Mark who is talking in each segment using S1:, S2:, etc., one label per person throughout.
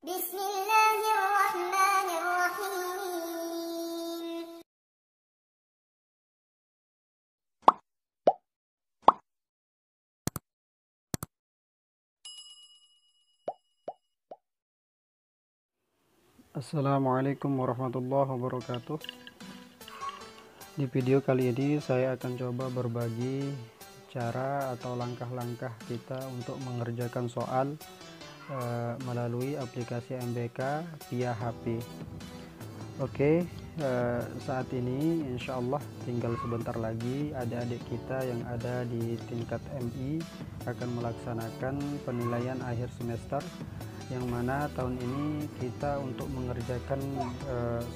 S1: Bismillahirrahmanirrahim.
S2: Assalamualaikum warahmatullahi wabarakatuh. Di video kali ini saya akan coba berbagi cara atau langkah-langkah kita untuk mengerjakan soal melalui aplikasi MBK via HP. Oke, saat ini insya Allah tinggal sebentar lagi adik-adik kita yang ada di tingkat MI akan melaksanakan penilaian akhir semester, yang mana tahun ini kita untuk mengerjakan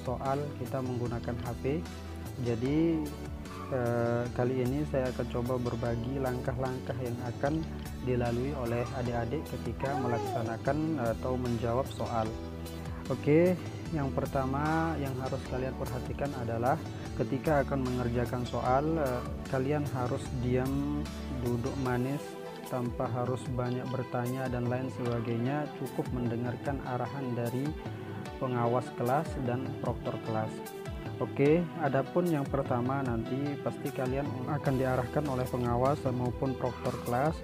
S2: soal kita menggunakan HP. Jadi kali ini saya akan coba berbagi langkah-langkah yang akan dilalui oleh adik-adik ketika melaksanakan atau menjawab soal. Oke, yang pertama yang harus kalian perhatikan adalah ketika akan mengerjakan soal, kalian harus diam, duduk manis, tanpa harus banyak bertanya dan lain sebagainya, cukup mendengarkan arahan dari pengawas kelas dan proktor kelas. Oke, adapun yang pertama nanti pasti kalian akan diarahkan oleh pengawas maupun proktor kelas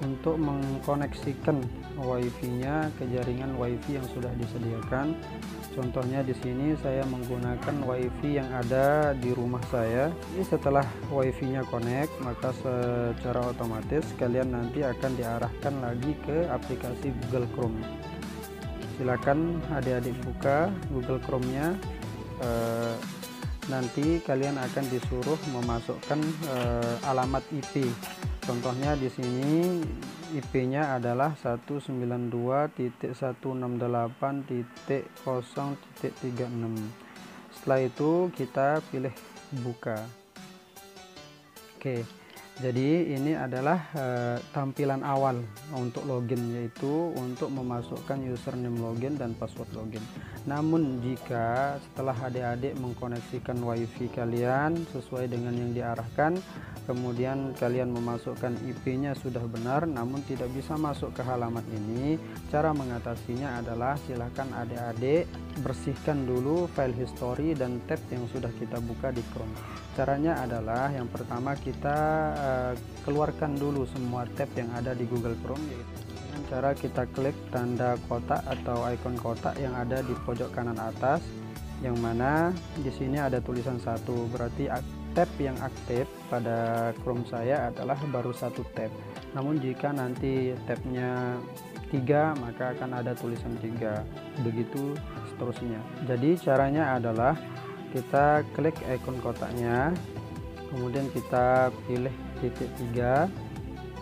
S2: untuk mengkoneksikan WiFi-nya ke jaringan WiFi yang sudah disediakan. Contohnya di sini saya menggunakan WiFi yang ada di rumah saya. Ini setelah WiFi-nya connect, maka secara otomatis kalian nanti akan diarahkan lagi ke aplikasi Google Chrome. Silakan adik-adik buka Google Chrome-nya. Nanti kalian akan disuruh memasukkan alamat IP. Contohnya di sini IP-nya adalah 192.168.0.36. Setelah itu kita pilih buka. Oke, jadi ini adalah tampilan awal untuk login, yaitu untuk memasukkan username login dan password login. Namun jika setelah adik-adik mengkoneksikan WiFi kalian sesuai dengan yang diarahkan, kemudian kalian memasukkan IP-nya sudah benar namun tidak bisa masuk ke halaman ini, cara mengatasinya adalah silahkan adik-adik bersihkan dulu file history dan tab yang sudah kita buka di Chrome. Caranya adalah yang pertama kita keluarkan dulu semua tab yang ada di Google Chrome, yaitu dengan cara kita klik tanda kotak atau ikon kotak yang ada di pojok kanan atas, yang mana di sini ada tulisan 1, berarti tab yang aktif pada Chrome saya adalah baru 1 tab. Namun jika nanti tabnya 3 maka akan ada tulisan 3, begitu seterusnya. Jadi caranya adalah kita klik ikon kotaknya, kemudian kita pilih titik 3,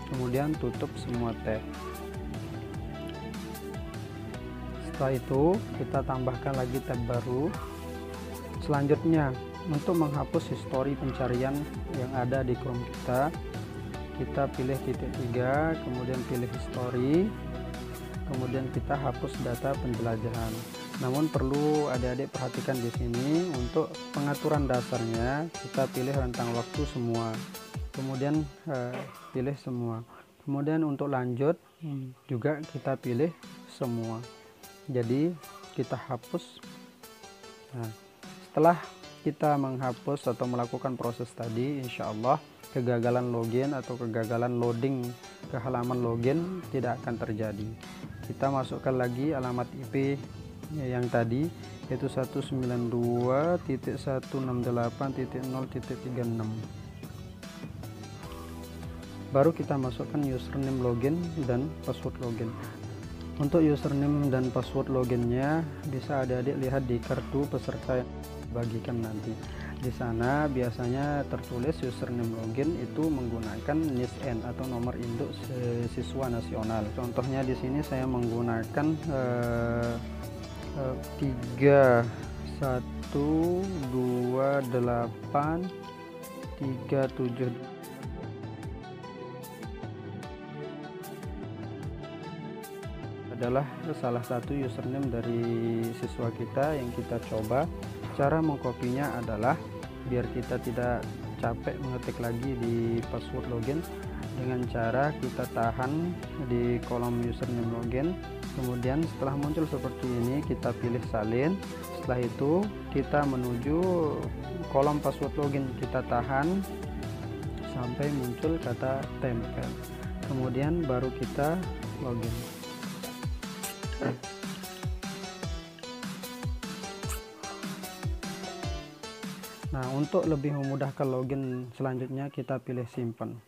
S2: kemudian tutup semua tab. Setelah itu kita tambahkan lagi tab baru. Selanjutnya untuk menghapus histori pencarian yang ada di Chrome kita pilih titik 3, kemudian pilih histori, kemudian kita hapus data penjelajahan. Namun perlu adik-adik perhatikan di sini untuk pengaturan dasarnya kita pilih rentang waktu semua, kemudian pilih semua, kemudian untuk lanjut juga kita pilih semua, jadi kita hapus. Nah, setelah kita menghapus atau melakukan proses tadi, insya Allah kegagalan login atau kegagalan loading ke halaman login tidak akan terjadi. Kita masukkan lagi alamat IP yang tadi, yaitu 192.168.0.36. Baru kita masukkan username login dan password login. Untuk username dan password loginnya bisa adik-adik lihat di kartu peserta yang bagikan nanti. Di sana biasanya tertulis username login itu menggunakan NISN atau nomor induk siswa nasional. Contohnya di sini saya menggunakan 3128372 adalah salah satu username dari siswa kita yang kita coba. Cara mengkopinya adalah biar kita tidak capek mengetik lagi di password login, dengan cara kita tahan di kolom username login. Kemudian setelah muncul seperti ini, kita pilih salin. Setelah itu kita menuju kolom password login, kita tahan sampai muncul kata tempel. Kemudian baru kita login. Nah, untuk lebih memudahkan login selanjutnya kita pilih simpan.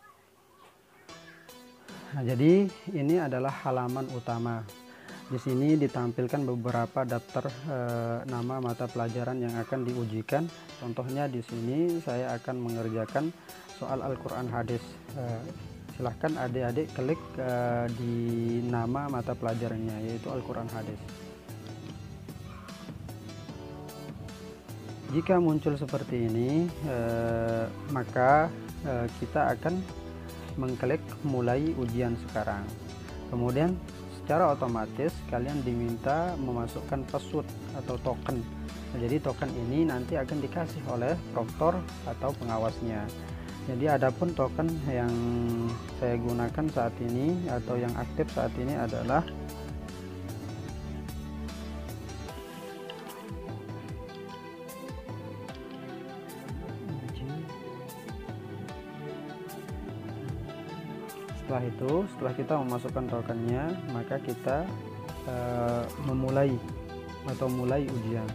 S2: Nah, jadi ini adalah halaman utama. Di sini ditampilkan beberapa daftar nama mata pelajaran yang akan diujikan. Contohnya di sini saya akan mengerjakan soal Al-Quran hadis. Silahkan adik-adik klik di nama mata pelajarannya, yaitu Al-Quran hadis. Jika muncul seperti ini, maka kita akan mengklik mulai ujian sekarang. Kemudian secara otomatis kalian diminta memasukkan password atau token. Nah, jadi token ini nanti akan dikasih oleh proktor atau pengawasnya. Jadi adapun token yang saya gunakan saat ini atau yang aktif saat ini adalah setelah kita memasukkan tokennya, maka kita memulai atau mulai ujian.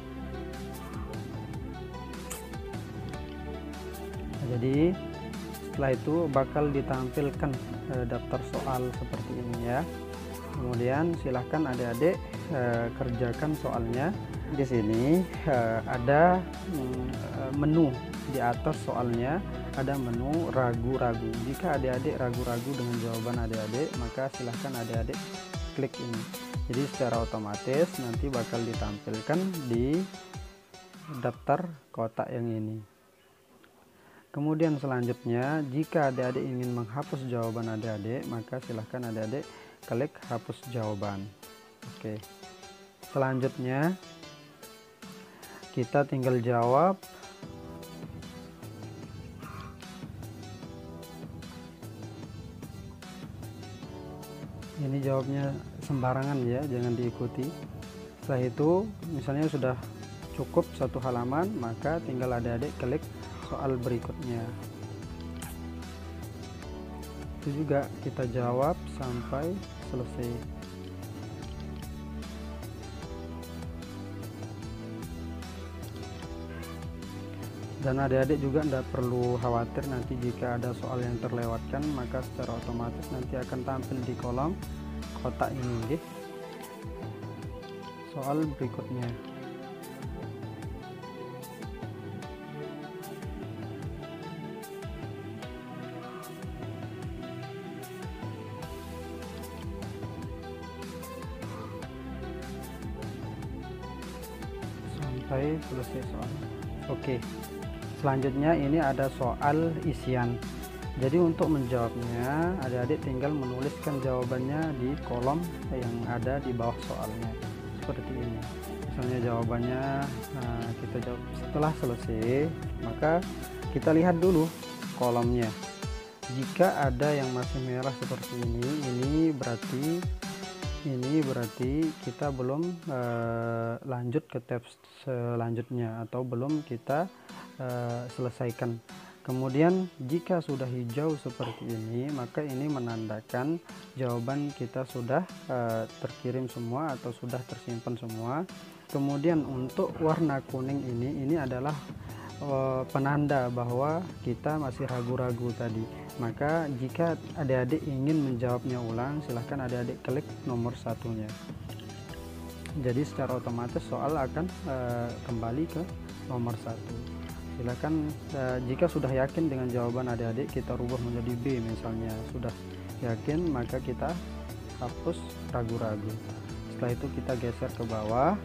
S2: Jadi setelah itu bakal ditampilkan daftar soal seperti ini ya. Kemudian silahkan adik-adik kerjakan soalnya. Di sini ada menu di atas soalnya, ada menu ragu-ragu. Jika adik-adik ragu-ragu dengan jawaban adik-adik, maka silahkan adik-adik klik ini. Jadi secara otomatis nanti bakal ditampilkan di daftar kotak yang ini. Kemudian selanjutnya, jika adik-adik ingin menghapus jawaban adik-adik, maka silahkan adik-adik klik hapus jawaban. Oke. Selanjutnya kita tinggal jawab. Ini jawabnya sembarangan ya, jangan diikuti. Setelah itu misalnya sudah cukup satu halaman, maka tinggal adik-adik klik soal berikutnya. Itu juga kita jawab sampai selesai. Dan adik-adik juga tidak perlu khawatir nanti jika ada soal yang terlewatkan, maka secara otomatis nanti akan tampil di kolom kotak ini, soal berikutnya. Sampai selesai soal. Oke. Selanjutnya ini ada soal isian. Jadi untuk menjawabnya, adik-adik tinggal menuliskan jawabannya di kolom yang ada di bawah soalnya. Seperti ini. Misalnya jawabannya kita jawab setelah selesai, maka kita lihat dulu kolomnya. Jika ada yang masih merah seperti ini berarti kita belum lanjut ke tab selanjutnya atau belum kita selesaikan. Kemudian jika sudah hijau seperti ini, maka ini menandakan jawaban kita sudah terkirim semua atau sudah tersimpan semua. Kemudian untuk warna kuning ini adalah penanda bahwa kita masih ragu-ragu tadi. Maka jika adik-adik ingin menjawabnya ulang, silahkan adik-adik klik nomor satunya. Jadi secara otomatis soal akan kembali ke nomor 1. Silakan jika sudah yakin dengan jawaban adik-adik, kita rubah menjadi B misalnya. Sudah yakin, maka kita hapus ragu-ragu. Setelah itu kita geser ke bawah.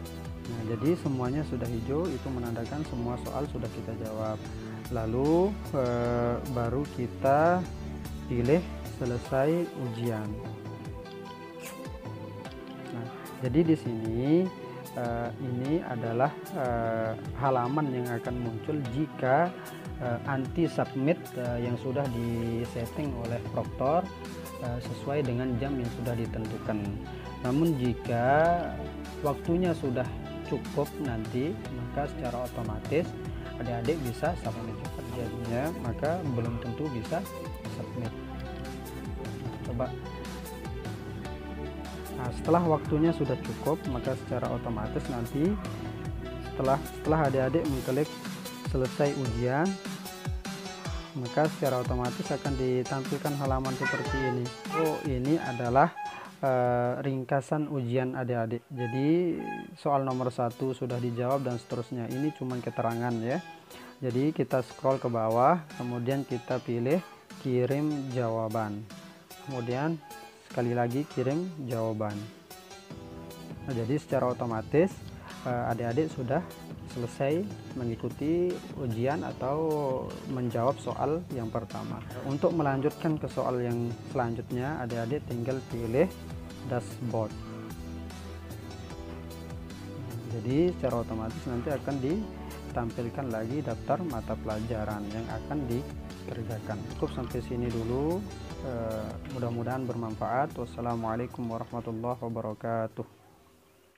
S2: Nah, jadi semuanya sudah hijau, itu menandakan semua soal sudah kita jawab. Lalu baru kita pilih selesai ujian. Nah, jadi di sini ini adalah halaman yang akan muncul jika anti submit yang sudah disetting oleh Proctor sesuai dengan jam yang sudah ditentukan. Namun jika waktunya sudah cukup nanti, maka secara otomatis adik-adik bisa submit. Jadinya maka belum tentu bisa submit. Coba. Nah, setelah waktunya sudah cukup, maka secara otomatis nanti setelah adik-adik mengklik selesai ujian, maka secara otomatis akan ditampilkan halaman seperti ini. Oh, ini adalah ringkasan ujian adik-adik. Jadi soal nomor 1 sudah dijawab dan seterusnya. Ini cuma keterangan ya. Jadi kita scroll ke bawah, kemudian kita pilih kirim jawaban, kemudian sekali lagi kirim jawaban. Nah, jadi secara otomatis adik-adik sudah selesai mengikuti ujian atau menjawab soal yang pertama. Untuk melanjutkan ke soal yang selanjutnya, adik-adik tinggal pilih dashboard. Jadi secara otomatis nanti akan ditampilkan lagi daftar mata pelajaran yang akan dikerjakan. Cukup sampai sini dulu. Mudah-mudahan bermanfaat. Wassalamualaikum warahmatullahi wabarakatuh.